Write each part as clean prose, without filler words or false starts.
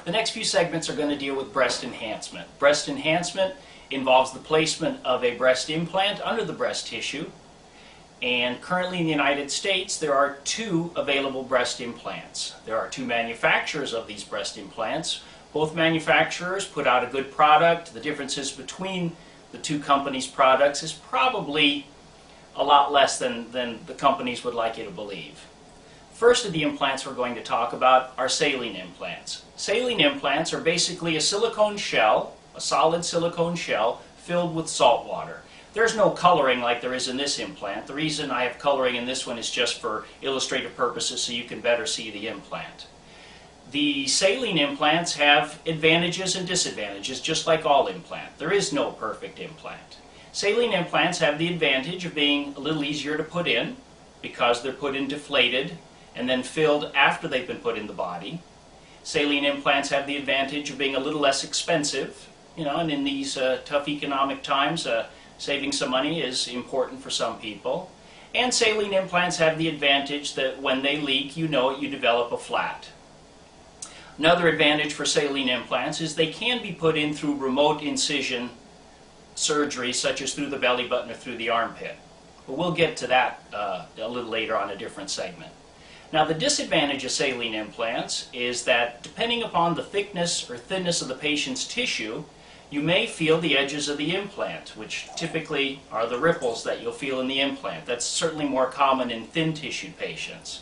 The next few segments are going to deal with breast enhancement. Breast enhancement involves the placement of a breast implant under the breast tissue. And currently in the United States, there are 2 available breast implants. There are 2 manufacturers of these breast implants. Both manufacturers put out a good product. The differences between the 2 companies' products is probably a lot less than the companies would like you to believe. First of the implants we're going to talk about are saline implants. Saline implants are basically a silicone shell, a solid silicone shell, filled with salt water. There's no coloring like there is in this implant. The reason I have coloring in this one is just for illustrative purposes so you can better see the implant. The saline implants have advantages and disadvantages, just like all implants. There is no perfect implant. Saline implants have the advantage of being a little easier to put in because they're put in deflated and then filled after they've been put in the body. Saline implants have the advantage of being a little less expensive, and in these tough economic times, saving some money is important for some people. And saline implants have the advantage that when they leak, you develop a flat. Another advantage for saline implants is they can be put in through remote incision surgery, such as through the belly button or through the armpit. But we'll get to that a little later on a different segment. Now, the disadvantage of saline implants is that depending upon the thickness or thinness of the patient's tissue, you may feel the edges of the implant, which typically are the ripples that you'll feel in the implant. That's certainly more common in thin tissue patients.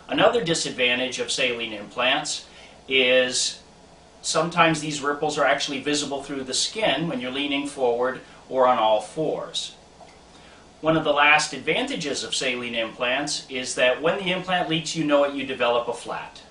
Another disadvantage of saline implants is sometimes these ripples are actually visible through the skin when you're leaning forward or on all fours. One of the last advantages of saline implants is that when the implant leaks, you develop a flat.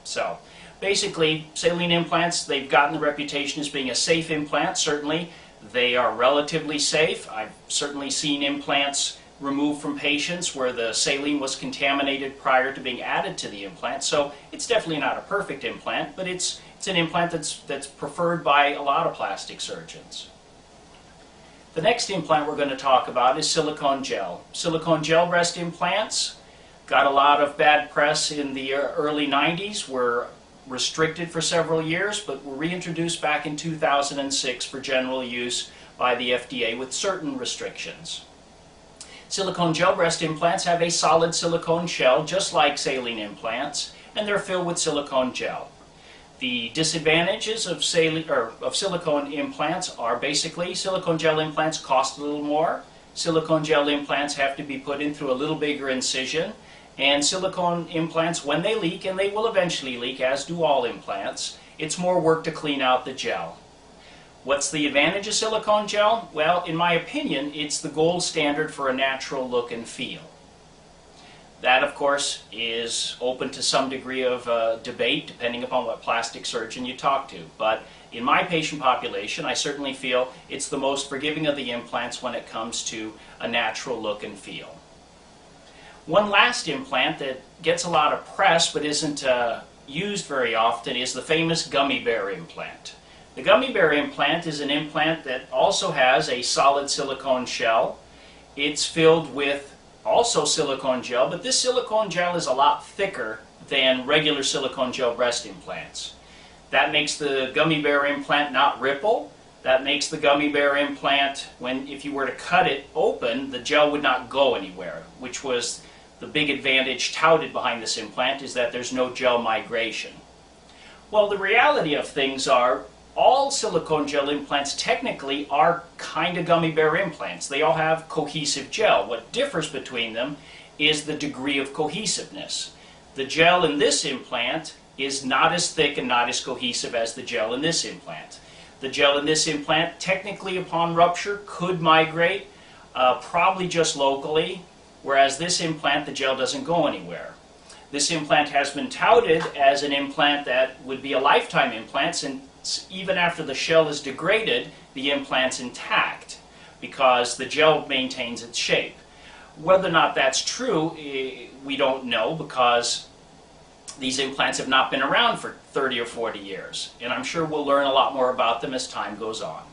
So basically, saline implants, they've gotten the reputation as being a safe implant. Certainly, they are relatively safe. I've certainly seen implants removed from patients where the saline was contaminated prior to being added to the implant. So it's definitely not a perfect implant, but it's an implant that's preferred by a lot of plastic surgeons. The next implant we're going to talk about is silicone gel. Silicone gel breast implants got a lot of bad press in the early 90s, were restricted for several years, but were reintroduced back in 2006 for general use by the FDA with certain restrictions. Silicone gel breast implants have a solid silicone shell, just like saline implants, and they're filled with silicone gel. The disadvantages of silicone implants are basically silicone gel implants cost a little more, silicone gel implants have to be put in through a little bigger incision, and silicone implants, when they leak, and they will eventually leak, as do all implants, it's more work to clean out the gel. What's the advantage of silicone gel? Well, in my opinion, it's the gold standard for a natural look and feel. That, of course, is open to some degree of debate depending upon what plastic surgeon you talk to. But in my patient population, I certainly feel it's the most forgiving of the implants when it comes to a natural look and feel. One last implant that gets a lot of press but isn't used very often is the famous gummy bear implant. The gummy bear implant is an implant that also has a solid silicone shell. It's filled with also silicone gel, but this silicone gel is a lot thicker than regular silicone gel breast implants. That makes the gummy bear implant not ripple. That makes the gummy bear implant, if you were to cut it open, the gel would not go anywhere, which was the big advantage touted behind this implant, is that there's no gel migration. Well, the reality of things are, all silicone gel implants technically are kind of gummy bear implants. They all have cohesive gel. What differs between them is the degree of cohesiveness. The gel in this implant is not as thick and not as cohesive as the gel in this implant. The gel in this implant, technically upon rupture, could migrate, probably just locally, whereas this implant, the gel doesn't go anywhere. This implant has been touted as an implant that would be a lifetime implant, since even after the shell is degraded, the implant's intact because the gel maintains its shape. Whether or not that's true, we don't know, because these implants have not been around for 30 or 40 years, and I'm sure we'll learn a lot more about them as time goes on.